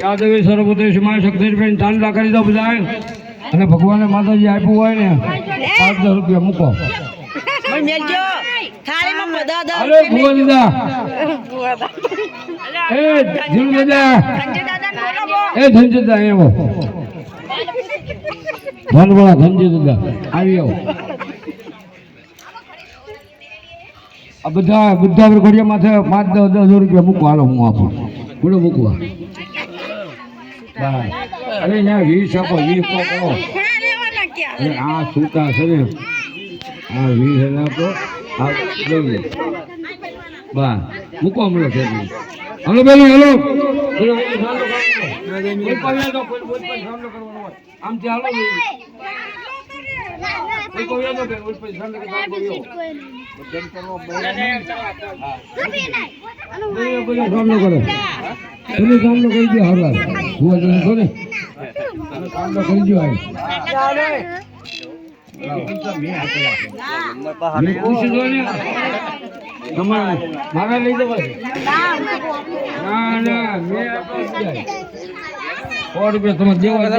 યાદવી સર્વભૂતે સિમાય શક્તિબેન ચાંદલા કરી દો બધા અને ભગવાને માતાજી આપ્યું હોય ને 5,000 રૂપિયા મૂકો મેલજો થાળીમાં બધા દા અરે ભુવા દાદા એ જીલ દાદા એ ધનજી દાદા એવો ધનવાળા ધનજી દાદા આવી આવો આ બધા ઘડિયા માથે 5,000 રૂપિયા મૂકો હાલો હું આપું બોલો મૂકવા અરે ના 20 આપો 20 કહો અરે આ સૂતા છે ને આ 20 આપો આ લઈ બા મૂકો હમણાં છે હલો બેલી હલો આમથી હાલો મારા લઈ જવા ના ના મેં 100 રૂપિયા તમે દેવા